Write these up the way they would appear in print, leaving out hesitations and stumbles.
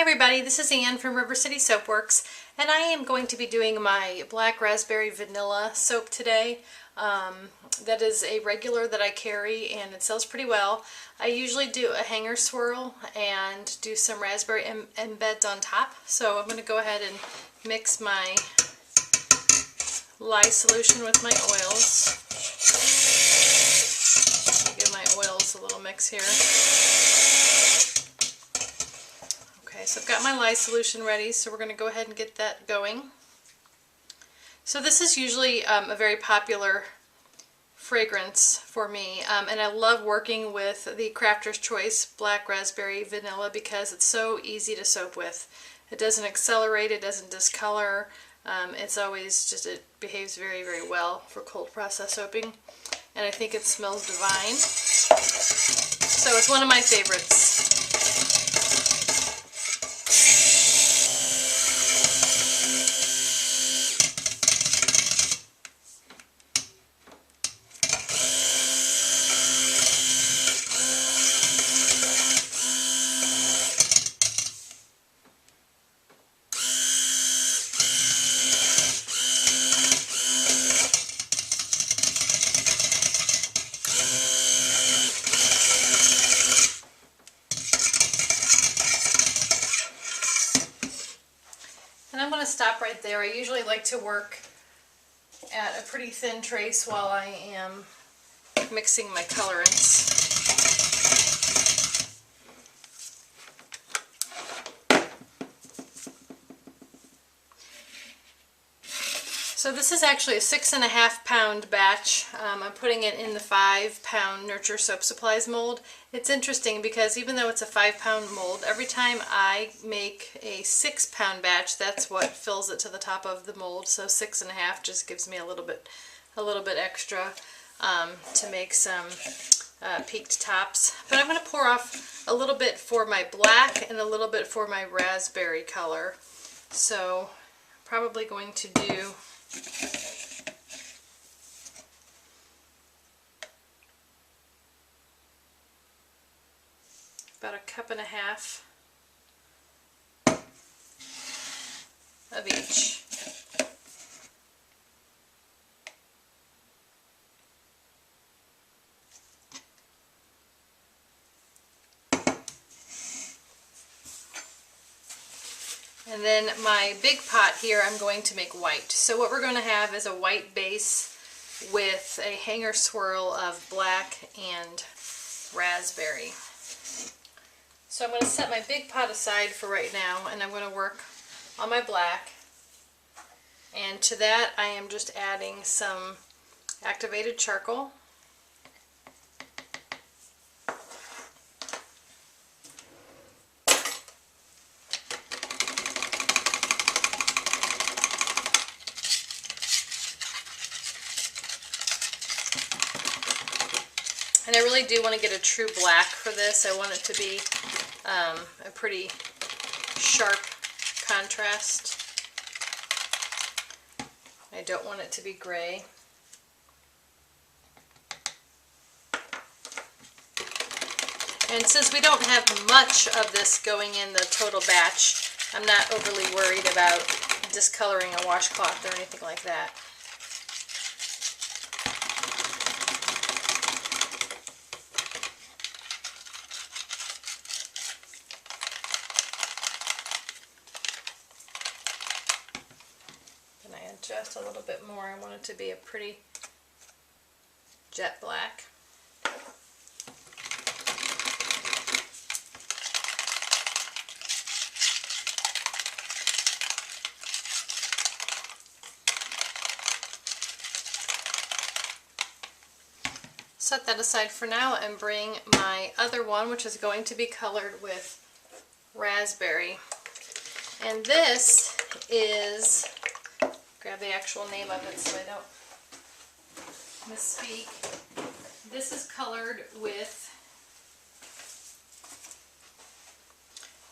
everybody, this is Anne from River City Soapworks, and I am going to be doing my black raspberry vanilla soap today. That is a regular that I carry and it sells pretty well. I usually do a hanger swirl and do some raspberry embeds on top. So I'm going to go ahead and mix my lye solution with my oils. Give my oils a little mix here. Okay, so I've got my lye solution ready, so we're going to go ahead and get that going. So this is usually a very popular fragrance for me, and I love working with the Crafter's Choice Black Raspberry Vanilla because it's so easy to soap with. It doesn't accelerate, it doesn't discolor, it's always just, it behaves very, very well for cold process soaping, and I think it smells divine. So it's one of my favorites. And I'm going to stop right there. I usually like to work at a pretty thin trace while I am mixing my colorants. So this is actually a 6.5 pound batch. I'm putting it in the 5 pound Nurture Soap Supplies mold. It's interesting because even though it's a 5 pound mold, every time I make a 6 pound batch, that's what fills it to the top of the mold. So 6.5 just gives me a little bit extra to make some peaked tops. But I'm going to pour off a little bit for my black and a little bit for my raspberry color. So I'm probably going to do about 1.5 cups of each. And then my big pot here, I'm going to make white. So what we're going to have is a white base with a hanger swirl of black and raspberry. So I'm going to set my big pot aside for right now, and I'm going to work on my black. And to that I am just adding some activated charcoal. And I really do want to get a true black for this. I want it to be a pretty sharp contrast. I don't want it to be gray. And since we don't have much of this going in the total batch, I'm not overly worried about discoloring a washcloth or anything like that. Just a little bit more. I want it to be a pretty jet black. Set that aside for now and bring my other one, which is going to be colored with raspberry. And this is, grab the actual name of it so I don't misspeak. This is colored with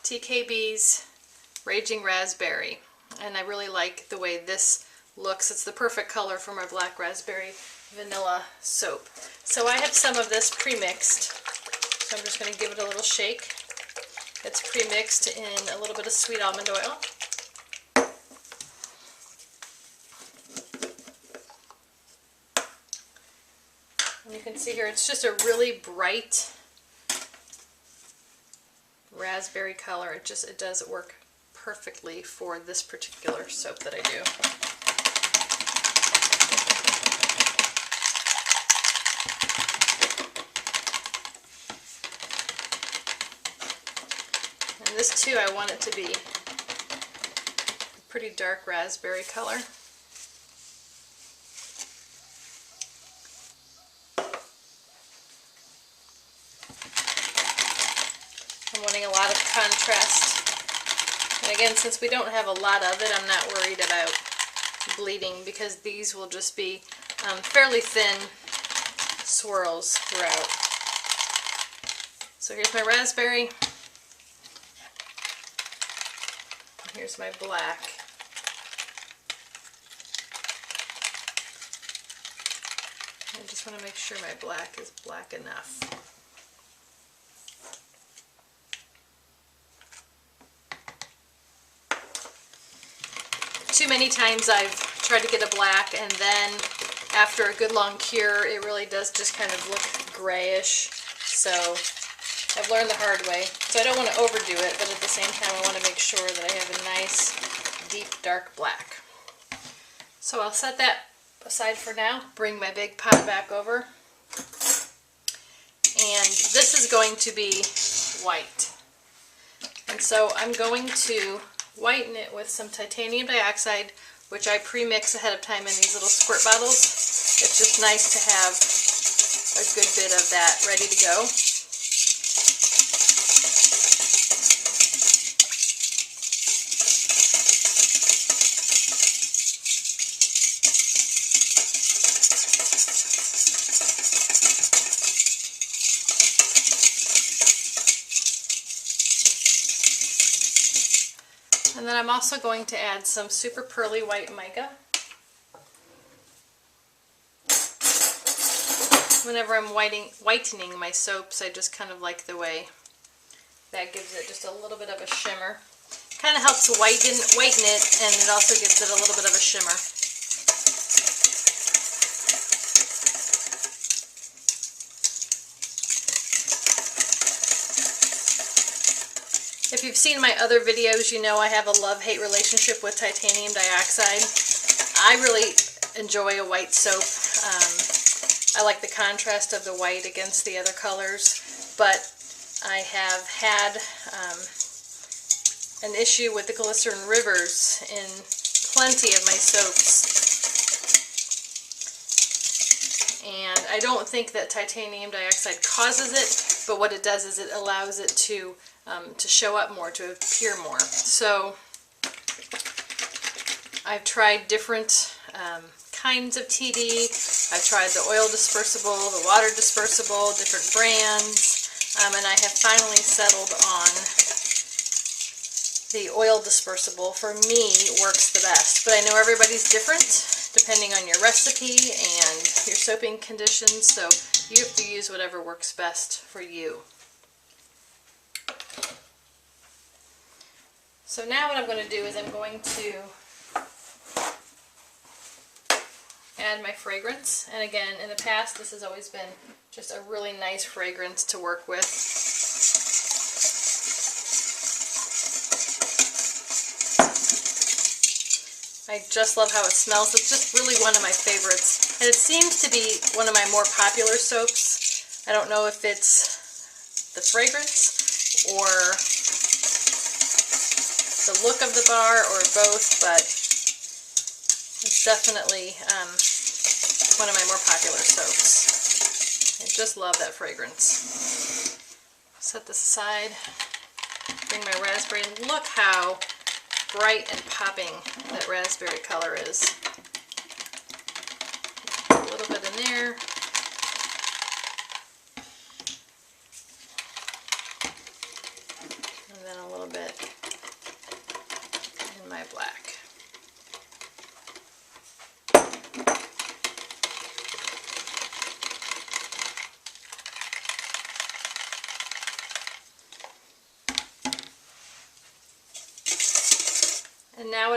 TKB's Raging Raspberry, and I really like the way this looks. It's the perfect color for my black raspberry vanilla soap. So I have some of this pre-mixed, so I'm just going to give it a little shake. It's pre-mixed in a little bit of sweet almond oil. And you can see here it's just a really bright raspberry color. It does work perfectly for this particular soap that I do. And this too, I want it to be a pretty dark raspberry color. I'm wanting a lot of contrast. And again, since we don't have a lot of it, I'm not worried about bleeding because these will just be fairly thin swirls throughout. So here's my raspberry. Here's my black. I just want to make sure my black is black enough. Too many times I've tried to get a black and then after a good long cure it really does just kind of look grayish. So I've learned the hard way. So I don't want to overdo it, but at the same time I want to make sure that I have a nice deep dark black. So I'll set that aside for now. Bring my big pot back over. And this is going to be white. And so I'm going to whiten it with some titanium dioxide, which I pre-mix ahead of time in these little squirt bottles. It's just nice to have a good bit of that ready to go. And then I'm also going to add some super pearly white mica. Whenever I'm whitening my soaps, I just kind of like the way that gives it just a little bit of a shimmer. Kind of helps whiten it, and it also gives it a little bit of a shimmer. If you've seen my other videos, you know I have a love-hate relationship with titanium dioxide. I really enjoy a white soap. I like the contrast of the white against the other colors, but I have had an issue with the glycerin rivers in plenty of my soaps. And I don't think that titanium dioxide causes it, but what it does is it allows it to show up more, to appear more. So I've tried different kinds of TD. I've tried the oil dispersible, the water dispersible, different brands, and I have finally settled on the oil dispersible. For me, works the best, but I know everybody's different depending on your recipe and your soaping conditions, so you have to use whatever works best for you. So now what I'm going to do is I'm going to add my fragrance. And again, in the past this has always been just a really nice fragrance to work with. I just love how it smells. It's just really one of my favorites. And it seems to be one of my more popular soaps. I don't know if it's the fragrance or the look of the bar or both, but it's definitely one of my more popular soaps. I just love that fragrance. Set this aside, bring my raspberry, and look how bright and popping that raspberry color is. A little bit in there. And then a little bit in my black.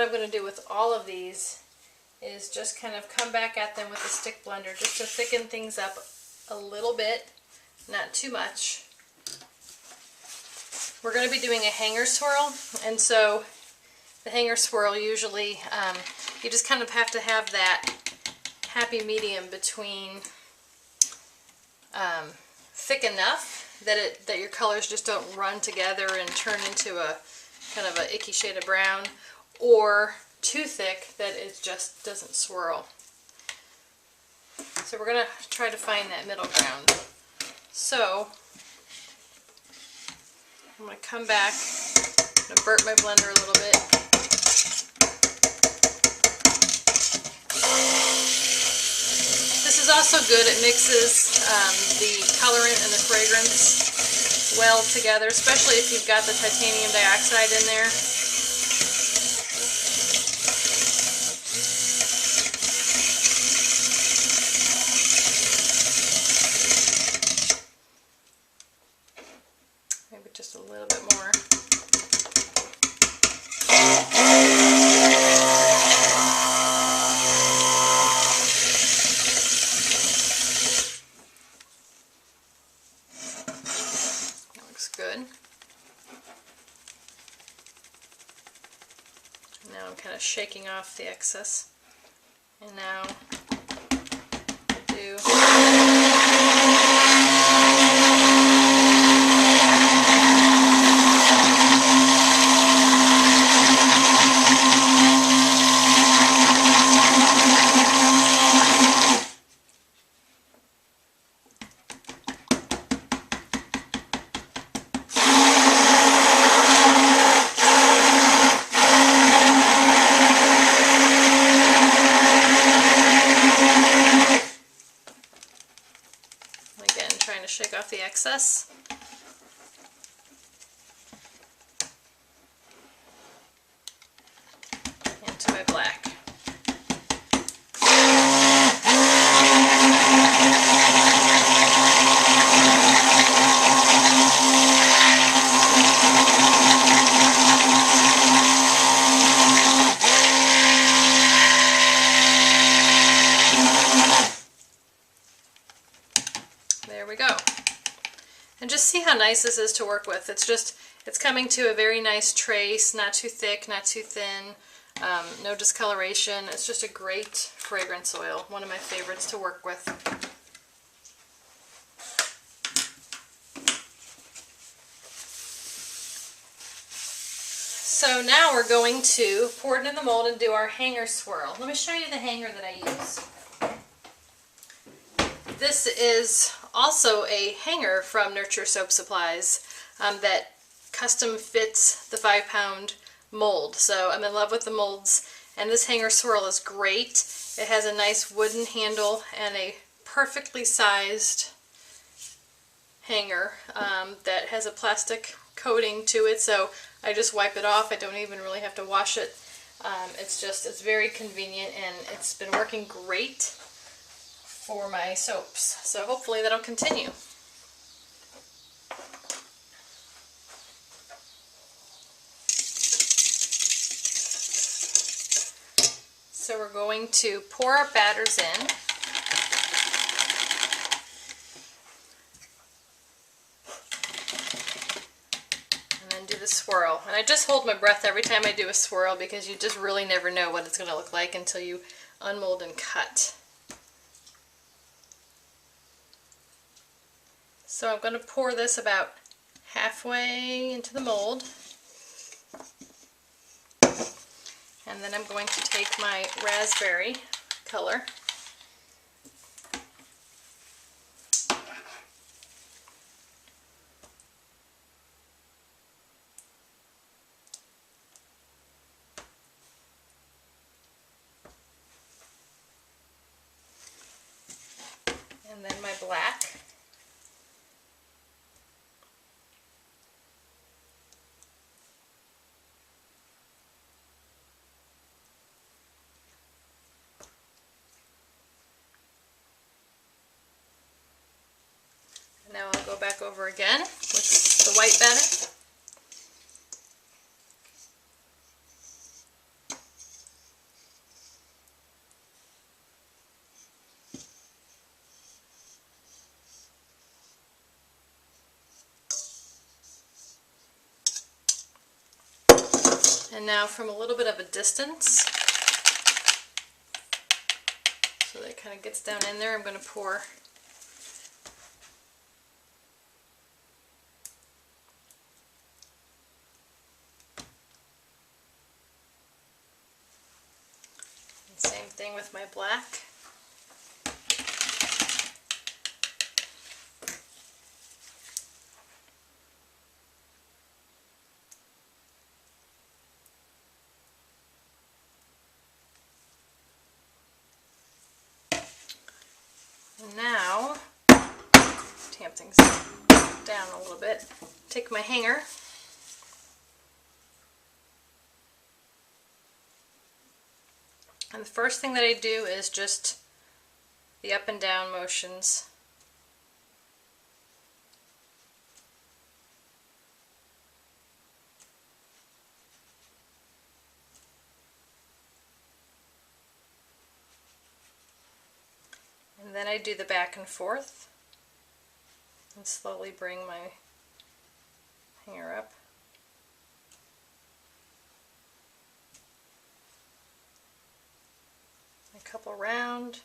I'm going to do with all of these is just kind of come back at them with a stick blender just to thicken things up a little bit, not too much. We're going to be doing a hanger swirl, and so the hanger swirl usually, you just kind of have to have that happy medium between thick enough that your colors just don't run together and turn into a kind of a icky shade of brown, or too thick that it just doesn't swirl. So we're going to try to find that middle ground. So I'm going to come back, I'm going to burp my blender a little bit. This is also good. It mixes the colorant and the fragrance well together, especially if you've got the titanium dioxide in there. Maybe just a little bit more. Good. Now I'm kind of shaking off the excess, and now do shake off the excess. Into my black. There we go. And just see how nice this is to work with. It's coming to a very nice trace, not too thick, not too thin, no discoloration. It's just a great fragrance oil, one of my favorites to work with. So now we're going to pour it in the mold and do our hanger swirl. Let me show you the hanger that I use. This is also a hanger from Nurture Soap Supplies that custom fits the 5-pound mold. So I'm in love with the molds, and this hanger swirl is great. It has a nice wooden handle and a perfectly sized hanger that has a plastic coating to it, so I just wipe it off. I don't even really have to wash it. It's very convenient, and it's been working great for my soaps. So hopefully that'll continue. So we're going to pour our batters in. And then do the swirl. And I just hold my breath every time I do a swirl because you just really never know what it's going to look like until you unmold and cut. So I'm going to pour this about halfway into the mold, and then I'm going to take my raspberry color and then my black. Now I'll go back over again with the white batter. And now from a little bit of a distance, so that it kind of gets down in there, I'm going to pour and same thing with my black. Now, tamp things down a little bit, take my hanger, and the first thing that I do is just the up and down motions. And then I do the back and forth and slowly bring my hanger up. A couple round.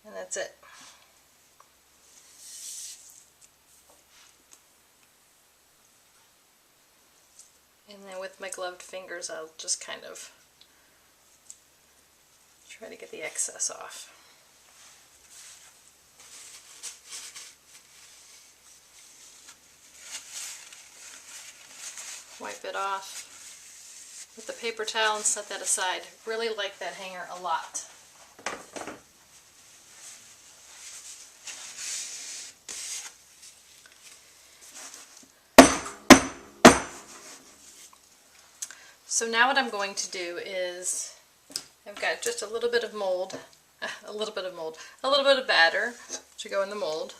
And that's it. And then with my gloved fingers, I'll just kind of try to get the excess off. Wipe it off with the paper towel and set that aside. Really like that hanger a lot. So now what I'm going to do is, I've got just a little bit of mold, a little bit of batter to go in the mold.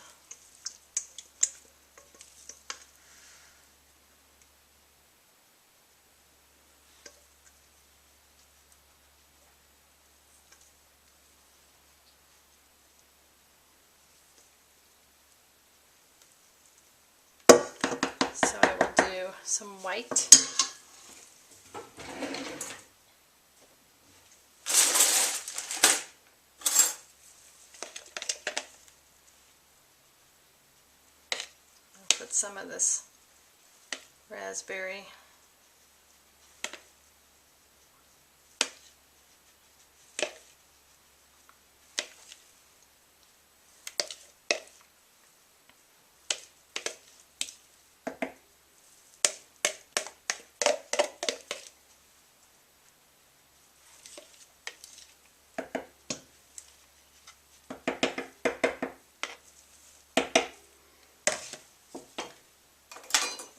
So I will do some white. Put some of this raspberry.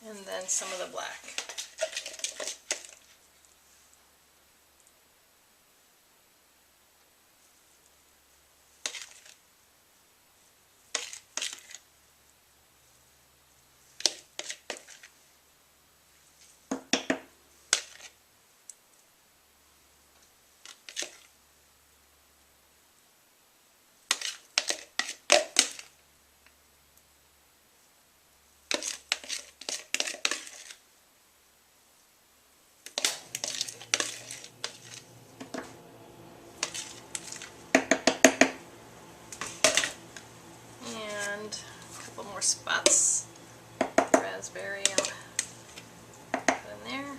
And then some of the black. More spots. The raspberry I'll put in there.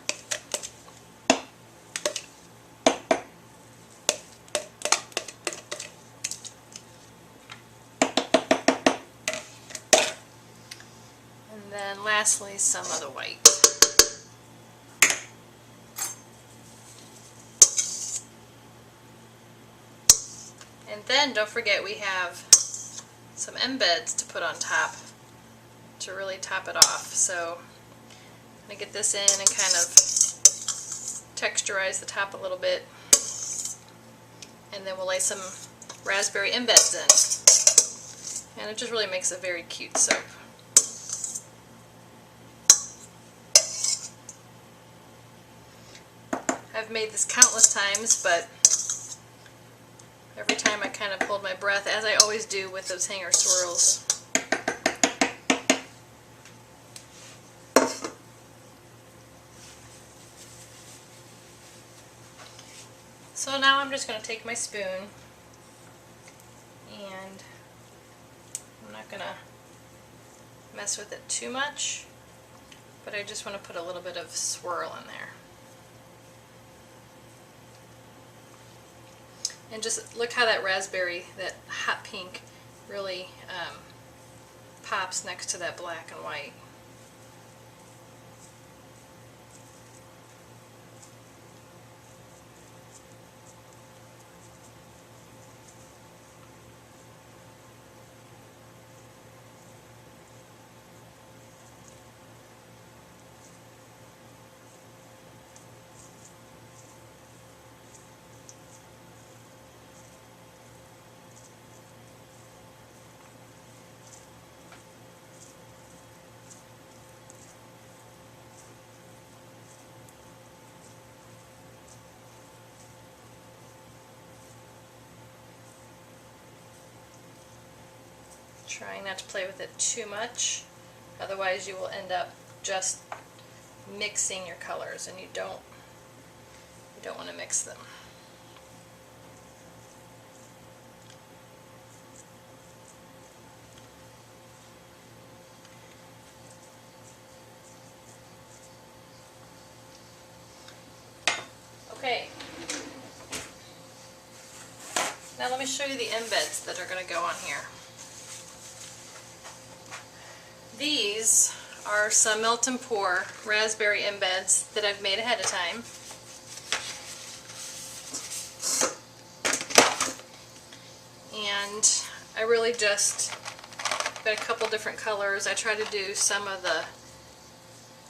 And then lastly some of the white. And then don't forget we have some embeds to put on top to really top it off. So I'm going to get this in and kind of texturize the top a little bit, and then we'll lay some raspberry embeds in, and it just really makes a very cute soap. I've made this countless times, but every time I kind of hold my breath, as I always do with those hanger swirls. So now I'm just going to take my spoon, and I'm not going to mess with it too much, but I just want to put a little bit of swirl in there. And just look how that raspberry, that hot pink, really pops next to that black and white. Trying not to play with it too much, otherwise you will end up just mixing your colors, and you don't want to mix them. Okay, now let me show you the embeds that are going to go on here. These are some melt and pour raspberry embeds that I've made ahead of time. And I really just got a couple different colors. I try to do some of the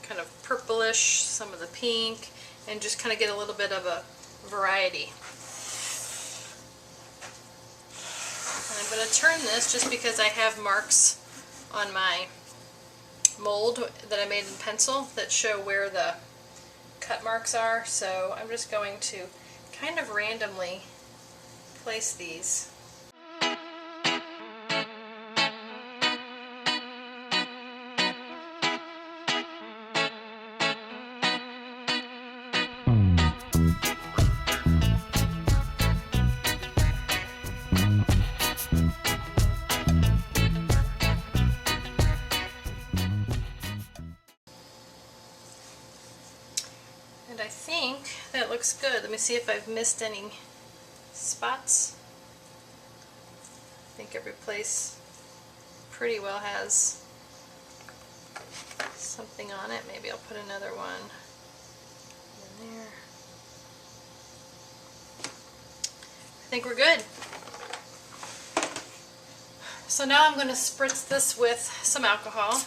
kind of purplish, some of the pink, and just kind of get a little bit of a variety. And I'm going to turn this just because I have marks on my mold that I made in pencil that show where the cut marks are, so I'm just going to kind of randomly place these. And I think that looks good. Let me see if I've missed any spots. I think every place pretty well has something on it. Maybe I'll put another one in there. I think we're good. So now I'm going to spritz this with some alcohol.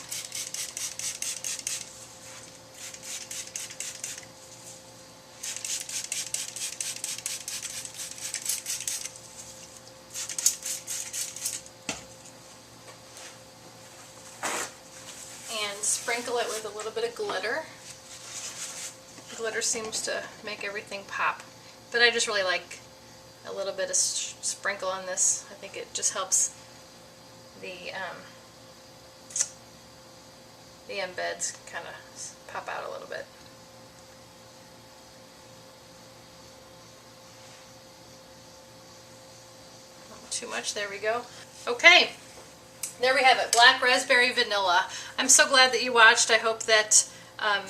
Sprinkle it with a little bit of glitter. Glitter seems to make everything pop, but I just really like a little bit of sprinkle on this. I think it just helps the embeds kind of pop out a little bit. Not too much, there we go. Okay. There we have it, black raspberry vanilla. I'm so glad that you watched. I hope that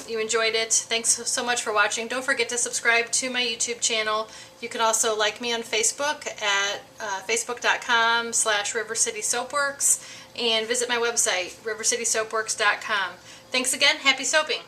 you enjoyed it. Thanks so much for watching. Don't forget to subscribe to my YouTube channel. You can also like me on Facebook at facebook.com/River City Soapworks, and visit my website, rivercitysoapworks.com. Thanks again. Happy soaping.